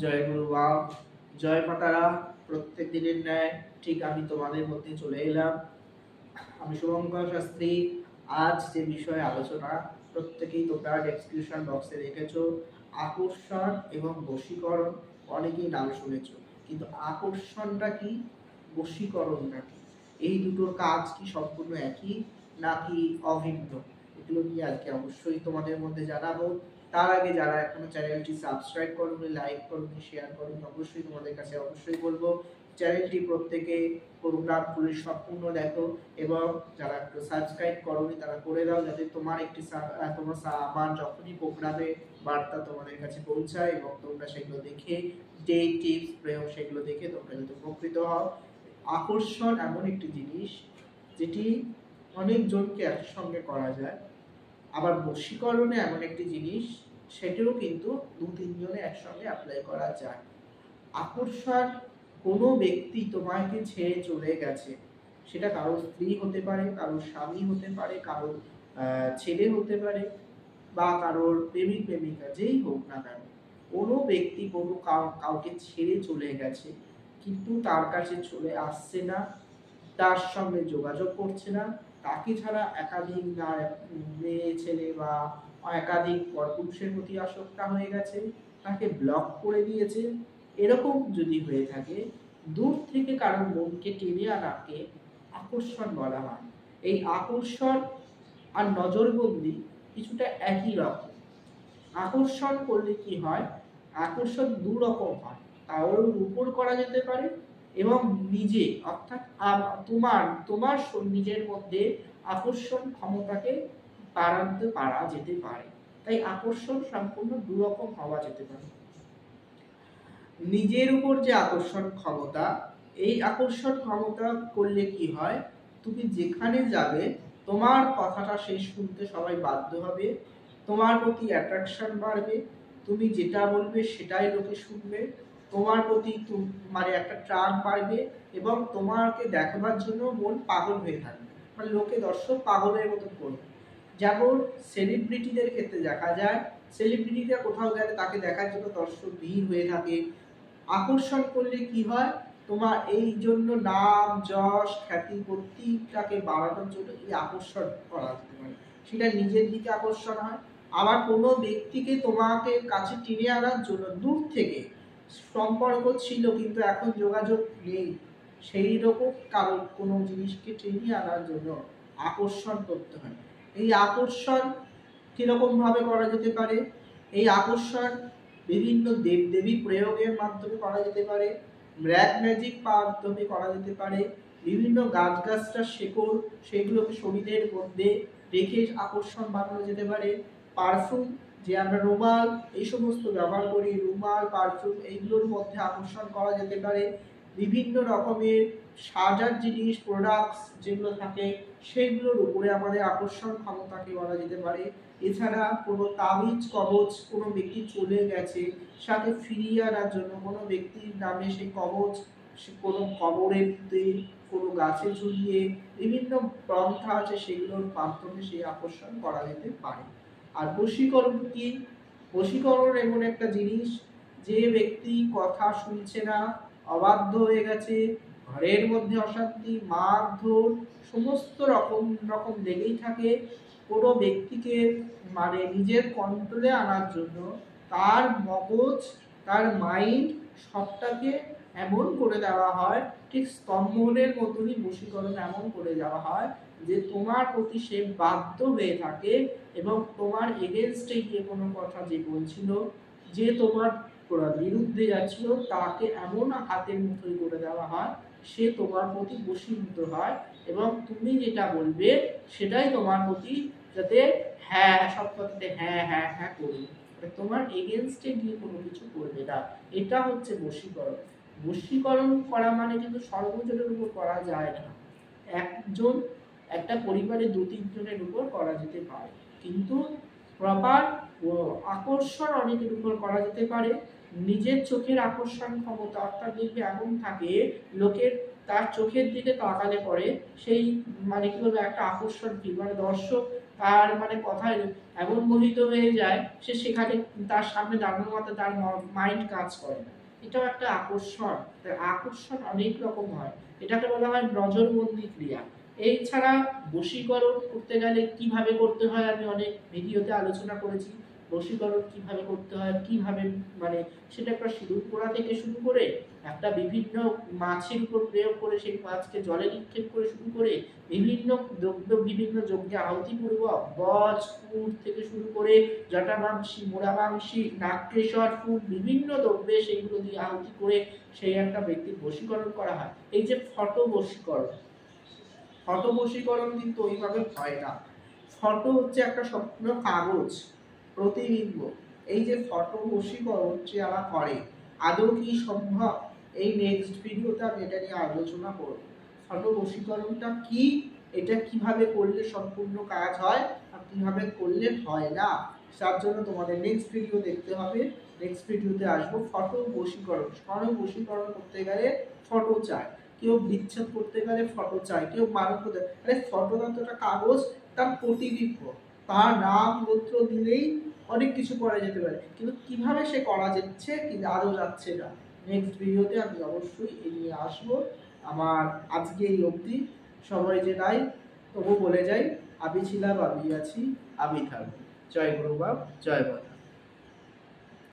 জয় গুরু বাম, জয় মাতারা। প্রত্যেক দিনের ন্যায় ঠিক আমি তোমাদের মধ্যে চলে এলাম। আমি শুভঙ্কর শাস্ত্রী। আজ যে বিষয়ে আলোচনা, প্রত্যেকেই তোমরা ডেসক্রিপশন বক্সে দেখেছো, আকর্ষণ এবং বশীকরণ। অনেকেই নাম শুনেছো, কিন্তু আকর্ষণটা কি, বশীকরণটা কি, এই দুটোর কাজ কি সম্পূর্ণ একই নাকি অভিন্ন, এগুলো নিয়ে আজকে অবশ্যই তোমাদের মধ্যে জানাবো। তার আগে যারা এখনো চ্যানেলটি সাবস্ক্রাইব করোনি, লাইক করোনি, শেয়ার করোনি, অবশ্যই তোমাদের কাছে অবশ্যই বলবো চ্যানেলটি প্রত্যেকে প্রোগ্রামগুলি সম্পূর্ণ দেখো, এবং যারা একটু সাবস্ক্রাইব করোনি তারা করে দাও, যাতে তোমার একটি আমার যখনই প্রোগ্রামে বার্তা তোমাদের কাছে পৌঁছায় এবং তোমরা সেগুলো দেখে যে টিপস প্রয়োগ সেগুলো দেখে তোমরা যাতে উপকৃত হও। আকর্ষণ এমন একটি জিনিস যেটি অনেকজনকে একসঙ্গে করা যায়, আবার বশীকরণে এমন একটি জিনিস সেটিও কিন্তু দু তিনজনে একসঙ্গে অ্যাপ্লাই করা যায়। আকর্ষণ, কোনো ব্যক্তি তোমাকে ছেড়ে চলে গেছে, সেটা কারো স্ত্রী হতে পারে, কারোর স্বামী হতে পারে, কারোর ছেলে হতে পারে, বা কারোর প্রেমিক প্রেমিকা, যেই হোক না কেন, কোনো ব্যক্তি কোনো কাউকে ছেড়ে চলে গেছে, কিন্তু তার কাছে চলে আসছে না, তার সঙ্গে যোগাযোগ করছে না, তাকে ছাড়া একাধিক মেয়ে ছেলে বা একাধিক পরপুরুষের প্রতি আসক্ত হয়ে গেছে, তাকে ব্লক করে দিয়েছে, এরকম যদি হয়ে থাকে, দূর থেকে কারোর মনকে টেনে আনাকে আকর্ষণ বলা হয়। এই আকর্ষণ আর নজরবন্দি কিছুটা একই রকম। আকর্ষণ করলে কি হয়, আকর্ষণ দু রকম হয়, কারোর উপর করা যেতে পারে এবং নিজে, অর্থাৎ তোমার তোমার নিজের মধ্যে আকর্ষণ ক্ষমতাকে বাড়াতে পারা যেতে পারে। তাই আকর্ষণ সম্পূর্ণ দু রকম হওয়া যেতে পারে। নিজের উপর যে আকর্ষণ ক্ষমতা, এই আকর্ষণ ক্ষমতা করলে কি হয়, তুমি যেখানে যাবে তোমার কথাটা সে শুনতে সবাই বাধ্য হবে, তোমার প্রতি অ্যাট্রাকশন বাড়বে, তুমি যেটা বলবে সেটাই লোকে শুনবে, তোমার প্রতি মানে একটা ট্রাক বাড়বে, এবং তোমাকে দেখাবার জন্য মন পাগল হয়ে থাকবে, মানে লোকে দর্শক পাগলের মতো করবে। যেমন সেলিব্রিটিদের ক্ষেত্রে দেখা যায়, সেলিব্রিটিরা কোথাও গেলে তাকে দেখার জন্য দর্শক ভিড় হয়ে থাকে। আকর্ষণ করলে কি হয়, তোমার এই জন্য নাম যশ খ্যাতি প্রত্যেকটাকে বাড়ানোর জন্য এই আকর্ষণ করা যেতে পারে। সেটা নিজের দিকে আকর্ষণ হয়, আবার কোনো ব্যক্তিকে তোমাকে কাছে টেনে আনার জন্য দূর থেকে সম্পর্ক ছিল কিন্তু এখন যোগাযোগ নেই, সেই রকম কারণ কোনো জিনিসকে টেনে আনার জন্য আকর্ষণ করতে হয়। এই আকর্ষণ কিরকম ভাবে করা যেতে পারে, এই আকর্ষণ বিভিন্ন দেবদেবী প্রয়োগের মাধ্যমে করা যেতে পারে, ব্ল্যাক ম্যাজিক মাধ্যমে করা যেতে পারে, বিভিন্ন গাছগাছড়ার শেকড় সেগুলোকে শরীরের মধ্যে রেখে আকর্ষণ বানানো যেতে পারে, পারফিউম, যে আমরা রুমাল এই সমস্ত ব্যবহার করি, রুমাল পারফিউম এইগুলোর মধ্যে আকর্ষণ করা যেতে পারে, বিভিন্ন রকমের সাজার জিনিস প্রোডাক্টস যেগুলো থাকে সেগুলোর উপরে আমাদের আকর্ষণ ক্ষমতাকে বলা যেতে পারে। এছাড়া কোনো তাবিজ কবচ, কোনো ব্যক্তি চলে গেছে সাথে ফিরিয়ে আনার জন্য কোনো ব্যক্তির নামে সেই কবচ কোনো কবরের কোনো গাছে ঝুলিয়ে বিভিন্ন পন্থা আছে সেগুলোর মাধ্যমে সেই আকর্ষণ করা যেতে পারে। আর বশীকরণ কি, বশীকরণ এমন একটা জিনিস, যে ব্যক্তি কথা শুনছে না, অবাধ্য হয়ে গেছে, ঘরের মধ্যে অশান্তি মারধর সমস্ত রকম লেগেই থাকে, কোনো ব্যক্তিকে মানে নিজের কন্ট্রোলে আনার জন্য তার মগজ, তার মাইন্ড সবটাকে এমন করে দেওয়া হয়, ঠিক স্তম্ভনের মতনই বশীকরণ এমন করে দেওয়া হয় যে তোমার প্রতি সে বাধ্য হয়ে থাকে, এবং তোমার এগেনস্টে গিয়ে কোনো কথা যে বলছিল, যে তোমার বিরুদ্ধে যাচ্ছিল, তাকে এমন হাতের মুঠোয় করে দেওয়া হয় সে তোমার প্রতি বশীভূত হয়, এবং তুমি যেটা বলবে সেটাই তোমার প্রতি যাতে হ্যাঁ সব কথাতে হ্যাঁ হ্যাঁ হ্যাঁ করবে, তোমার এগেনস্টে গিয়ে কোনো কিছু করবে না। এটা হচ্ছে বশীকরণ। বশীকরণ করা মানে কিন্তু সর্বজনের উপর করা যায় না, একজন একটা পরিবারে দু তিনজনের উপর করা যেতে পারে, কিন্তু প্রপার আকর্ষণ অনেকের উপর করা যেতে পারে। নিজের চোখের আকর্ষণ ক্ষমতা, অর্থাৎ দেখবে এমন থাকে লোকের তার চোখের দিকে তাকালে পরে সেই মানে কি বলবো একটা আকর্ষণ ফিল, মানে দর্শক তার মানে কথায় এমন মোহিত হয়ে যায় সে সেখানে তার সামনে দাঁড়ানোর মতো তার মাইন্ড কাজ করে না। এটাও একটা আকর্ষণ। আকর্ষণ অনেক রকম হয়, এটাকে বলা হয় নজরবন্দি ক্রিয়া। এছাড়া বশীকরণ করতে গেলে কিভাবে করতে হয় আমি অনেক ভিডিওতে আলোচনা করেছি। বশীকরণ কিভাবে করতে হয়, কিভাবে মানে সেটা একটা সিঁদুর পোড়া থেকে শুরু করে একটা বিভিন্ন মাছের উপর প্রয়োগ করে সেই মাছকে জলে নিক্ষেপ করে শুরু করে বিভিন্ন দ্রব্য বিভিন্ন যজ্ঞে আহুতি পূর্বক বজ ফুল থেকে শুরু করে জটামাংসী মোড়ামাংসী নাগকেশর ফুল বিভিন্ন দ্রব্যে সেইগুলো দিয়ে আহুতি করে সেই একটা ব্যক্তির বশীকরণ করা হয়। এই যে ফটো বশীকরণ, ফটো বশীকরণ কিন্তু ওইভাবে হয় না। ফটো হচ্ছে একটা সম্পূর্ণ কাগজ প্রতিবিম্ব। এই যে ফটো বশীকরণ যারা করে আদৌ কি সম্ভব, এই নেক্সট ভিডিওতে আমি এটা নিয়ে আলোচনা করব। ফটো বশীকরণটা কি, এটা কিভাবে করলে সম্পূর্ণ কাজ হয় আর কিভাবে করলে হয় না, তার জন্য তোমাদের নেক্সট ভিডিও দেখতে হবে। নেক্সট ভিডিওতে আসবো ফটো বশীকরণ। ফটো বশীকরণ করতে গেলে ফটো চাই, কেউ বিচ্ছেদ করতে গেলে ফটো চাই, কেউ মারণ করতে, আরে ফটো তো একটা কাগজ, তার প্রতিবিম্ব, তার নাম গোত্র দিলেই অনেক কিছু করা যেতে পারে, কিন্তু কিভাবে সে করা যাচ্ছে কিন্তু আদৌ যাচ্ছে না। নেক্সট ভিডিওতে আমি অবশ্যই এই নিয়ে আসবো। আমার আজকে এই অবধি, সবাই যে নাই তবু বলে যাই, আমি ছিলাম, আমি আছি, আমি থাকবো। জয় গুরু বাপ, জয় বাবা।